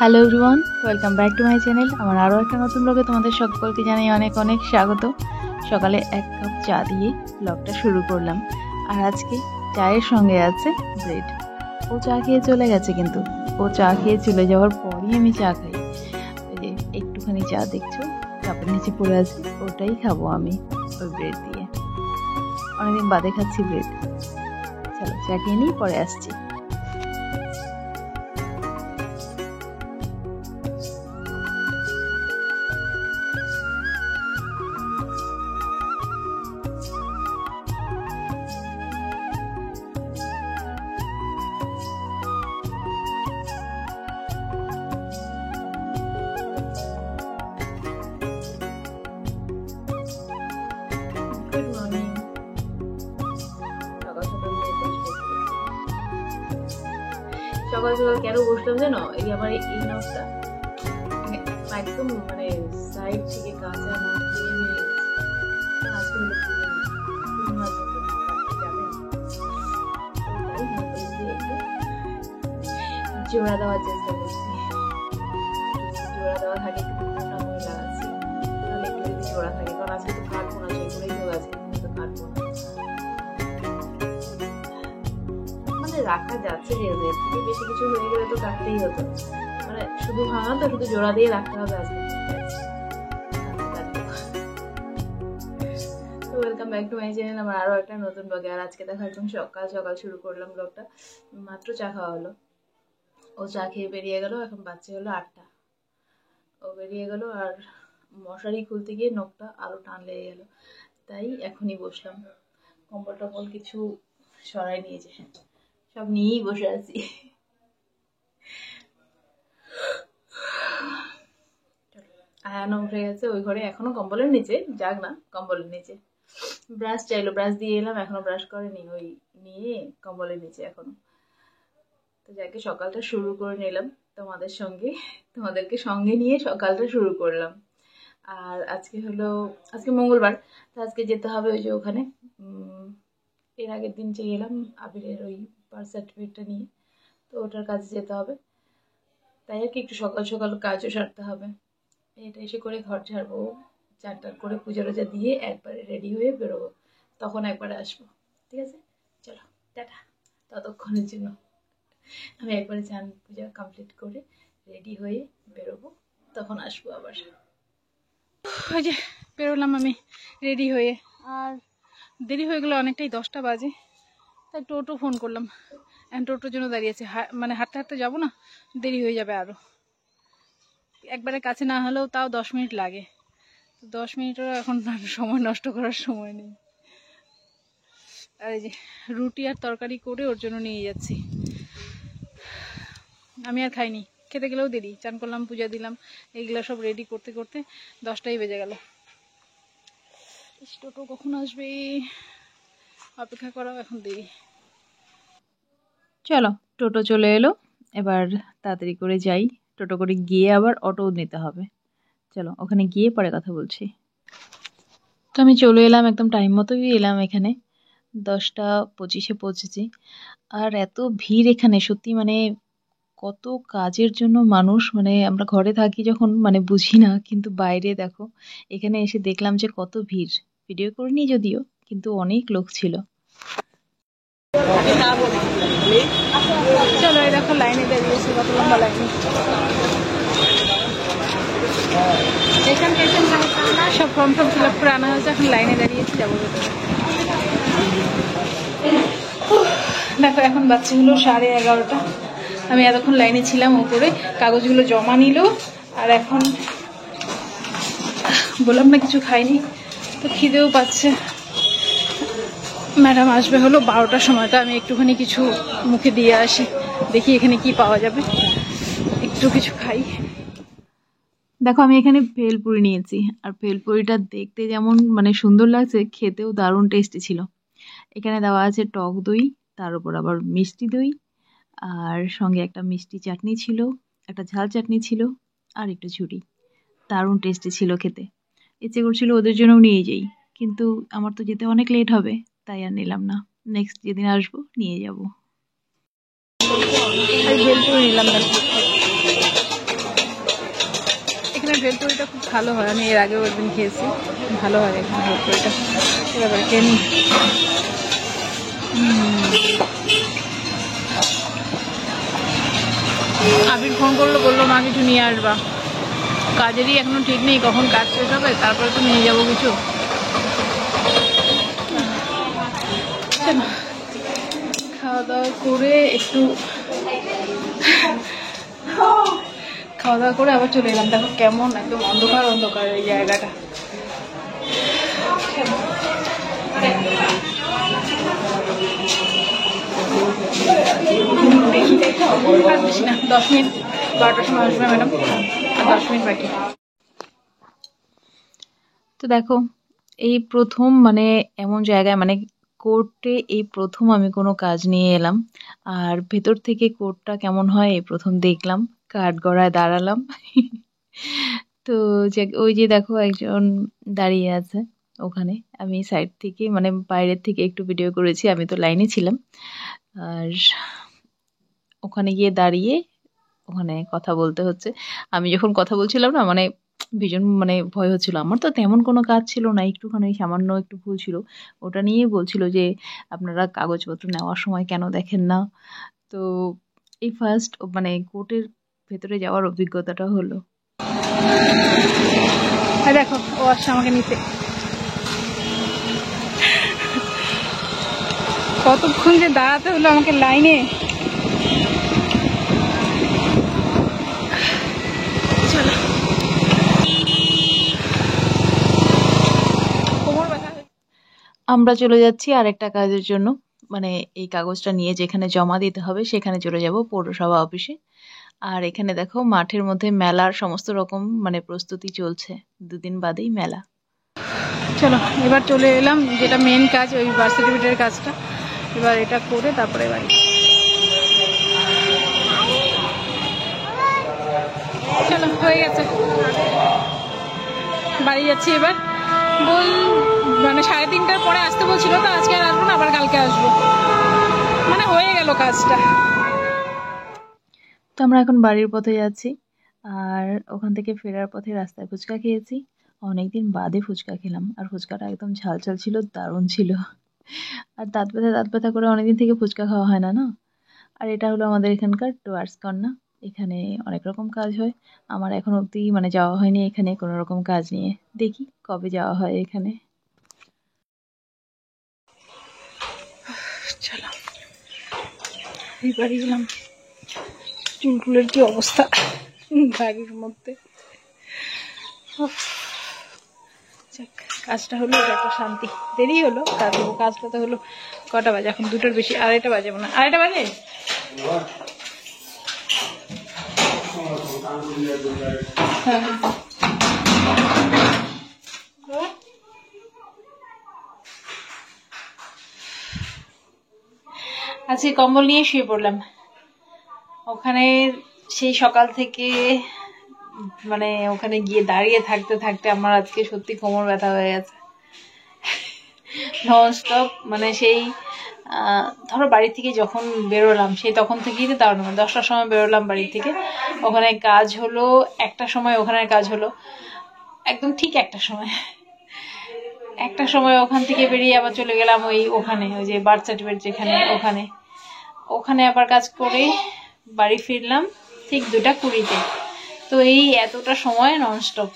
Hello everyone, welcome back to my channel. আমার আরও একটা নতুন ব্লগে তোমাদের সকলকে জানাই অনেক অনেক স্বাগত। সকালে এক কাপ চা দিয়ে ব্লগটা শুরু করলাম। আর আজকে চায়ের সঙ্গে আছে ব্রেড। ও চা খেয়ে চলে গেছে, কিন্তু ও চা খেয়ে চলে যাওয়ার পরই আমি চা খাই। এই যে একটুখানি চা দেখছো কাপের নিচে পড়ে আছে, ওটাই খাবো আমি ওই ব্রেড দিয়ে। অনেকদিন বাদে খাচ্ছি ব্রেড। চলো চা খেয়ে নিই, পরে আসছি। সকাল সকাল কেন বসলাম জানো? এই আমার এই নখটা একদম মানে সাইড থেকে কাঁচা নখ জোড়া দেওয়ার চেষ্টা করছি। জোড়া দেওয়া থাকে একটু মোটা করে লাগাচ্ছি, তাহলে একটু যদি জোড়া থাকে। কারণ আজকে তো কাটবো না, সেগুলোই তো আছে, কিন্তু কাটবো না। রাখা যাচ্ছে যেহেতু, এর থেকে বেশি কিছু হয়ে গেলে তো কাটতেই হতো। মানে শুধু ভাঙা তো, শুধু জোড়া দিয়ে রাখতে হবে আজকে। তো welcome back to my channel, আমার আরো একটা নতুন ব্লগে। আর আজকে দেখা একদম সকাল সকাল শুরু করলাম ব্লগটা। মাত্র চা খাওয়া হলো, ও চা খেয়ে বেরিয়ে গেল। এখন বাচ্চা হলো 8টা, ও বেরিয়ে গেল। আর মশারি খুলতে গিয়ে নখটা আরো টান লেগে গেল, তাই এখনই বসলাম। কম্বল টম্বল কিছু সরাই নিয়েছে, সব নিয়েই বসে আছি। আয়ানো উঠে গেছে ওই ঘরে, এখনো কম্বলের নিচে, যাক না কম্বলের নিচে। ব্রাশ চাইলো, ব্রাশ দিয়ে এলাম, এখনো ব্রাশ করেনি, ওই নিয়ে কম্বলের নিচে এখনো। তো যাকে সকালটা শুরু করে নিলাম তোমাদেরকে সঙ্গে নিয়ে সকালটা শুরু করলাম। আর আজকে মঙ্গলবার, তো আজকে যেতে হবে ওই যে ওখানে। এর আগের দিন যে এলাম আবিরের ওই বার্থ সার্টিফিকেটটা নিয়ে, তো ওটার কাজে যেতে হবে। তাই আর কি একটু সকাল সকাল কাজও সারতে হবে। এটা এসে করে ঘর ঝাড়বো, 4টার করে পূজা রোজা দিয়ে একবারে রেডি হয়ে বেরোবো, তখন একবারে আসবো। ঠিক আছে, চলো টাটা। ততক্ষণের জন্য আমি একবারে চান পূজা কমপ্লিট করে রেডি হয়ে বেরোবো, তখন আসবো আবার। ওই যে বেরোলাম আমি রেডি হয়ে, আর দেরি হয়ে গেলো অনেকটাই, 10টা বাজে। তাই টোটো ফোন করলাম, এখন টোটোর জন্য দাঁড়িয়েছে। মানে হাঁটতে হাঁটতে যাবো না, দেরি হয়ে যাবে আরও। একবারে কাছে না হলেও তাও 10 মিনিট লাগে। 10 মিনিটেরও এখন সময় নষ্ট করার সময় নেই। আর এই যে রুটি আর তরকারি করে ওর জন্য নিয়ে যাচ্ছি। আমি আর খাইনি, খেতে গেলেও দেরি। চান করলাম, পূজা দিলাম, এইগুলো সব রেডি করতে করতে 10টাই বেজে গেল। টোটো কখন আসবে অপেক্ষা করাও এখন দেরি। চলো টোটো চলে এলো, এবার তাড়াতাড়ি করে যাই। টোটো করে গিয়ে আবার অটো নিতে হবে। চলো ওখানে গিয়ে পরে কথা বলছি। তো আমি চলে এলাম, একদম টাইম মতোই এলাম এখানে। 10টা 25-এ পৌঁছেছি। আর এত ভিড় এখানে, সত্যি মানে কত কাজের জন্য মানুষ, মানে আমরা ঘরে থাকি যখন মানে বুঝি না, কিন্তু বাইরে দেখো এখানে এসে দেখলাম যে কত ভিড়। ভিডিও করিনি যদিও, কিন্তু অনেক লোক ছিল। চলো এই দেখো লাইনে দাঁড়িয়েছে, কত লম্বা লাইন। সব ফর্ম ফিল আপ করে আনা হয়েছে, এখন লাইনে দাঁড়িয়েছি, যাবো। দেখো এখন বাচ্চা হলো 11:30। আমি এতক্ষণ লাইনে ছিলাম, উপরে কাগজগুলো জমা নিল। আর এখন বললাম না কিছু খাইনি, তো খিদেও পাচ্ছে। ম্যাডাম আসবে হলো 12টার সময়, তো আমি একটুখানি কিছু মুখে দিয়ে আসি, দেখি এখানে কি পাওয়া যাবে, একটু কিছু খাই। দেখো আমি এখানে ভেলপুরি নিয়েছি, আর ভেলপুরিটা দেখতে যেমন মানে সুন্দর লাগছে, খেতেও দারুণ টেস্টি ছিল। এখানে দেওয়া আছে টক দই, তার উপর আবার মিষ্টি দই, আর সঙ্গে একটা মিষ্টি চাটনি ছিল, একটা ঝাল চাটনি ছিল, আর একটু ঝুড়ি। দারুণ টেস্টি ছিল খেতে। ইচ্ছে করছিল ওদের জন্যও নিয়ে যাই, কিন্তু আমার তো যেতে অনেক লেট হবে, তাই আর নিলাম না। নেক্সট যেদিন আসবো নিয়ে যাব। আর ভেলপুরি নিলাম না। ভেলপুরিটা খুব ভালো হয়, আমি এর আগেও একদিন খেয়েছি, ভালো হয় এখানে ভেলপুরিটা। এবার খেয়ে নিই। আবির ফোন করলো, বললো মা কিছু নিয়ে আসবা। কাজেরই এখনো ঠিক নেই, কখন কাজ শেষ হবে, তারপরে তো নিয়ে যাবো কিছু। খাওয়া দাওয়া করে আবার চলে এলাম। দেখো কেমন একদম অন্ধকার অন্ধকার এই জায়গাটা। বেশি না, 10 মিনিট, 12টার সময় আসবে ম্যাডাম, আর 10 মিনিট বাকি। তো দেখো এই প্রথম মানে এমন জায়গায় মানে কোর্টে এই প্রথম আমি কোনো কাজ নিয়ে এলাম, আর ভেতর থেকে কোর্টটা কেমন হয় এই প্রথম দেখলাম, কাঠগড়ায় দাঁড়ালাম। তো ওই যে দেখো একজন দাঁড়িয়ে আছে ওখানে, আমি সাইড থেকে মানে বাইরের থেকে একটু ভিডিও করেছি, আমি তো লাইনে ছিলাম। আর ওখানে গিয়ে দাঁড়িয়ে ওখানে কথা বলতে হচ্ছে। আমি যখন কথা বলছিলাম না মানে ভীষণ মানে ভয় হচ্ছিল। আমার তো তেমন কোনো কাজ ছিল না, একটুখানি সামান্য একটু ভুল ছিল, ওটা নিয়েই বলছিল যে আপনারা কাগজপত্র নেওয়ার সময় কেন দেখেন না। তো এই ফার্স্ট মানে কোর্টের ভেতরে যাওয়ার অভিজ্ঞতাটা হলো। দেখো ও আসছে আমাকে নিতে। কতক্ষণ যে দাঁড়াতে হলো আমাকে লাইনে। চলো আমরা চলে যাচ্ছি আরেকটা কাজের জন্য, মানে এই কাগজটা নিয়ে যেখানে জমা দিতে হবে সেখানে চলে যাব, পৌরসভা অফিসে। আর এখানে দেখো মাঠের মধ্যে মেলার সমস্ত রকম মানে প্রস্তুতি চলছে, 2 দিন বাদেই মেলা। চলো এবার চলে এলাম যেটা মেন কাজ, ওই বার্থ সার্টিফিকেটের কাজটা। এবার এটা করে তারপরে বাড়ি। চলো হয়ে গেছে, বাড়ি যাচ্ছি এবার। মানে 3:30টার পরে আসতে বলছিল, তো আজকে আর আসবো না, আবার কালকে আসবো, মানে হয়ে গেল কাজটা। তো আমরা এখন বাড়ির পথে যাচ্ছি, আর ওখান থেকে ফেরার পথে রাস্তায় ফুচকা খেয়েছি। অনেকদিন বাদে ফুচকা খেলাম, আর ফুচকাটা একদম ঝাল ঝাল ছিল, দারুণ ছিল। আর দাঁত ব্যথা করে অনেকদিন থেকে ফুচকা খাওয়া হয় না না। আর এটা হলো আমাদের এখানকার ডুয়ার্স কর্নার, এখানে অনেক রকম কাজ হয়। আমার এখন অবধি মানে যাওয়া হয়নি এখানে কোনো রকম কাজ নিয়ে, দেখি কবে যাওয়া হয় এখানে। চলো এবারে গেলাম। চুলটুলের কি অবস্থা গাড়ির মধ্যে। কাজটা হলো, এটা একটা শান্তি। দেরি হলো কাজটা তো হলো। কটা বাজে এখন? 2টার বেশি, 2:30 বাজে মনে হয়। 2:30 বাজে। আজকে কম্বল নিয়ে শুয়ে পড়লাম। ওখানে সেই সকাল থেকে মানে ওখানে গিয়ে দাঁড়িয়ে থাকতে থাকতে আমার আজকে সত্যি কোমর ব্যথা হয়ে গেছে ননস্টপ। মানে সেই ধরো বাড়ি থেকে যখন বেরোলাম সেই তখন থেকেই তো দাঁড়ানো, 10টার সময় বেরোলাম বাড়ি থেকে, ওখানে কাজ হলো 1টার সময়, ওখানে কাজ হলো একদম ঠিক 1টার সময় ওখান থেকে বেরিয়ে আবার চলে গেলাম ওখানে ওই যে বার্থ সার্টিফিকেট যেখানে, ওখানে আবার কাজ করে বাড়ি ফিরলাম ঠিক 2:20-তে। তো এই এতটা সময় ননস্টপ।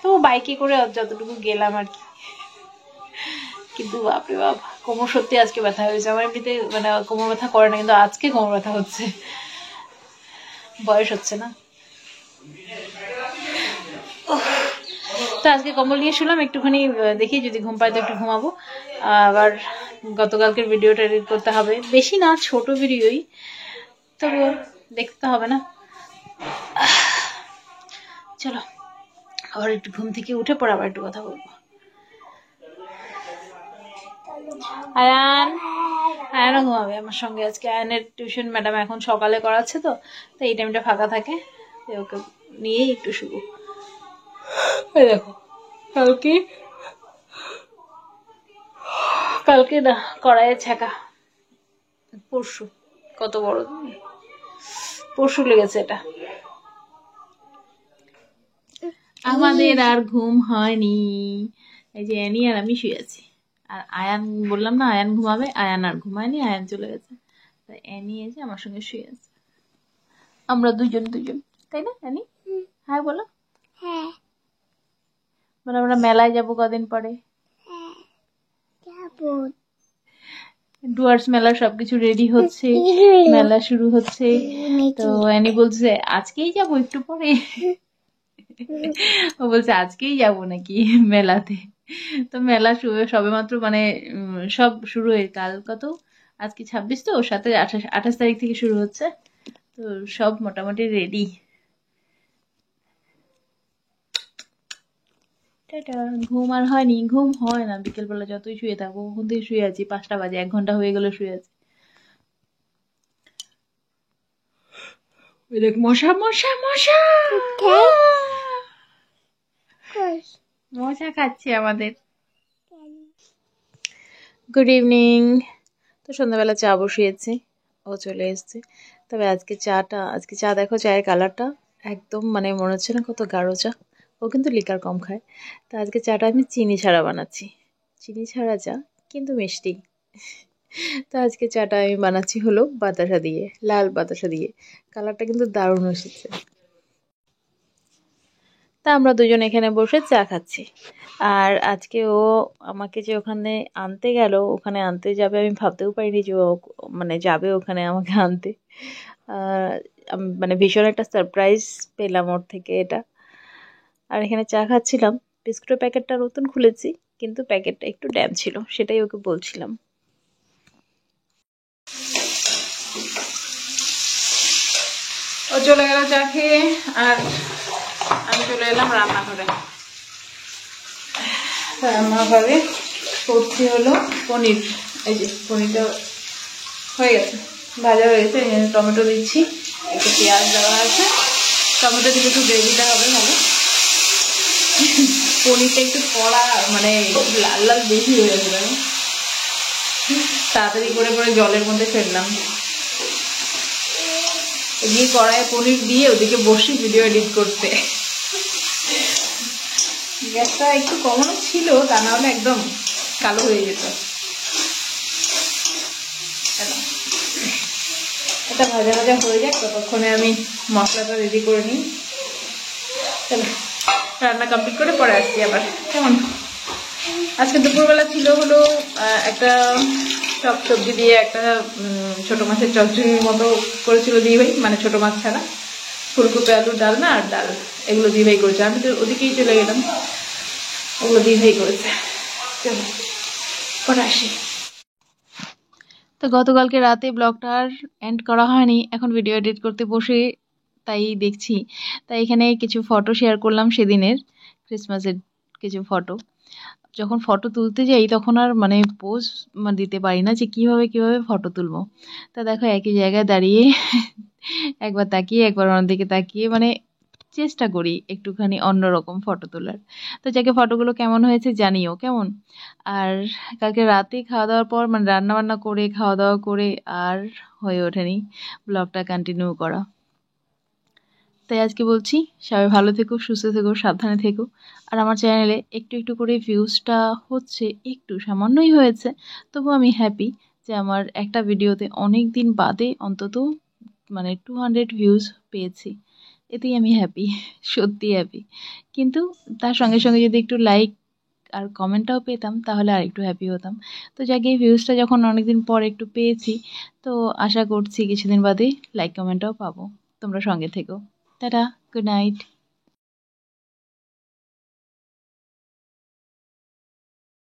তো বাইকে করে যতটুকু গেলাম আর কি। কিন্তু বাপরে বাপ, কোমর সত্যি আজকে ব্যথা হয়েছে আমার। এমনিতে মানে কোমর ব্যথা করে না, কিন্তু আজকে কোমর ব্যথা হচ্ছে, বয়স হচ্ছে না। তো আজকে কম্বল নিয়ে শুলাম, একটুখানি দেখি যদি ঘুম পাই তো একটু ঘুমাবো। আবার গতকালকের ভিডিওটা এডিট করতে হবে, বেশি না, ছোট ভিডিওই, তবু দেখতে হবে না। চলো আবার একটু ঘুম থেকে উঠে পর আবার একটু কথা বলবো। আয়ানও ঘুমাবে আমার সঙ্গে আজকে। আয়ানের টিউশন ম্যাডাম এখন সকালে করাচ্ছে, তো এই টাইমটা ফাঁকা থাকে, ওকে নিয়েই একটু শুবো। দেখো কালকে না কড়াইয়ে ছ্যাঁকা, পরশু, কত বড়, পরশু লেগেছে এটা। আমাদের আর ঘুম হয়নি। এই যে অ্যানি আর আমি শুয়ে আছি। আর আয়ান, বললাম না আয়ান ঘুমাবে, আয়ান আর ঘুমায়নি, আয়ান চলে গেছে। তাই অ্যানি এসে আমার সঙ্গে শুয়ে আছে। আমরা দুজন, তাই না অ্যানি? হ্যাঁ বলো। হ্যাঁ। মানে আমরা মেলায় যাবো কদিন পরে। ডুয়ার্স মেলার সবকিছু রেডি হচ্ছে, মেলা শুরু হচ্ছে। তো অ্যানি বলছে আজকেই যাবো একটু পরে। ও বলছে আজকেই যাবো নাকি মেলাতে। তো মেলা সবে মাত্র মানে সব শুরু হয়ে, কাল কত, আজকে 26, তো ওর সাথে 28 তারিখ থেকে শুরু হচ্ছে। তো সব মোটামুটি রেডি। ঘুম আর হয়নি, ঘুম হয় না বিকেলবেলা যতই শুয়ে থাকবো। কখন থেকে শুয়ে আছি, 5টা বাজে, 1 ঘন্টা হয়ে গেল শুয়ে আছি। দেখ মশা মশা মশা মশা খাচ্ছে আমাদের। Good evening. তো সন্ধ্যাবেলা চা বসিয়েছি, ও চলে এসছে। তবে আজকে চা দেখো, চায়ের কালারটা একদম মানে মনে হচ্ছে না কত গাঢ় চা। ও কিন্তু লিকার কম খায়। তো আজকে চাটা আমি চিনি ছাড়া বানাচ্ছি, চিনি ছাড়া চা কিন্তু মিষ্টি। তো আজকে চাটা আমি বানাচ্ছি হলো বাতাসা দিয়ে, লাল বাতাসা দিয়ে। কালারটা কিন্তু দারুণ এসেছে। তা আমরা দুজন এখানে বসে চা খাচ্ছি। আর আজকে ও আমাকে যে ওখানে আনতে গেল, ওখানে আনতে যাবে আমি ভাবতেও পারিনি যে ও মানে যাবে ওখানে আমাকে আনতে। মানে ভীষণ একটা সারপ্রাইজ পেলাম ওর থেকে এটা। আর এখানে চা খাচ্ছিলাম, বিস্কুটের প্যাকেটটা নতুন খুলেছি কিন্তু প্যাকেটটা একটু ড্যাম ছিল, সেটাই ওকে বলছিলাম। ও চলে গেল চা খেয়ে, আর আমি চলে এলাম রান্নাঘরে। রান্নাঘরে করছি হলো পনির। এই যে পনিরটা হয়ে গেছে, ভাজা হয়ে গেছে। টমেটো দিচ্ছি, একটু পেঁয়াজ দেওয়া আছে, টমেটো দিলে একটু গ্রেভিটা হবে ভালো। পনিরটা একটু কড়া, মানে লাল লাল বেশি হয়ে গেছে, তাড়াতাড়ি করে করে জলের মধ্যে ফেললাম। এদিকে কড়াইয়ে পনির দিয়ে ওদিকে বসি ভিডিও এডিট করতে। গ্যাসটা একটু কমানো ছিল, তা না হলে একদম কালো হয়ে যেত। এটা ভাজা ভাজা হয়ে যাক, ততক্ষণে আমি মশলাটা রেডি করে নিই। চলো রান্না কমপ্লিট করে পরে আসছি আবার। কেমন? আজকে দুপুরবেলা ছিল হলো একটা সব সবজি দিয়ে একটা ছোটো মাছের চচ্চড়ির মতো করেছিল দিদিভাই, মানে ছোটো মাছ ছাড়া, ফুলকপি আলুর ডালনা আর ডাল, এগুলো দিদিভাই করেছে। আমি তো ওদিকেই চলে গেলাম, ওগুলো দিদিভাই করেছে। চলো পরে আসি। তো গতকালকে রাতে ব্লগটা আর এন্ড করা হয়নি, এখন ভিডিও এডিট করতে বসে তাই দেখছি। তাই এখানে কিছু ফটো শেয়ার করলাম সেদিনের ক্রিসমাসের কিছু ফটো। যখন ফটো তুলতে যাই তখন আর মানে পোজ দিতে পারি না যে কিভাবে ফটো তুলবো। তা দেখো একই জায়গায় দাঁড়িয়ে একবার তাকিয়ে একবার অন্যদিকে তাকিয়ে মানে চেষ্টা করি একটুখানি অন্যরকম ফটো তোলার। তো যাকে ফটোগুলো কেমন হয়েছে জানিও কেমন। আর কালকে রাতে খাওয়া দাওয়ার পর মানে রান্নাবান্না করে খাওয়া দাওয়া করে আর হয়ে ওঠেনি ব্লগটা কন্টিনিউ করা। তাই আজকে বলছি সবাই ভালো থেকো, সুস্থ থেকো, সাবধানে থেকো। আর আমার চ্যানেলে একটু একটু করে ভিউজটা হচ্ছে, একটু সামান্যই হয়েছে, তবু আমি হ্যাপি যে আমার একটা ভিডিওতে অনেক দিন বাদে অন্তত মানে 200 ভিউজ পেয়েছি। এতেই আমি হ্যাপি, সত্যি হ্যাপি। কিন্তু তার সঙ্গে সঙ্গে যদি একটু লাইক আর কমেন্টটাও পেতাম তাহলে আর একটু হ্যাপি হতাম। তো যাকে এই ভিউজটা যখন অনেকদিন পর একটু পেয়েছি, তো আশা করছি কিছুদিন বাদে লাইক কমেন্টটাও পাবো। তোমরা সঙ্গে থেকো। Tata, good night.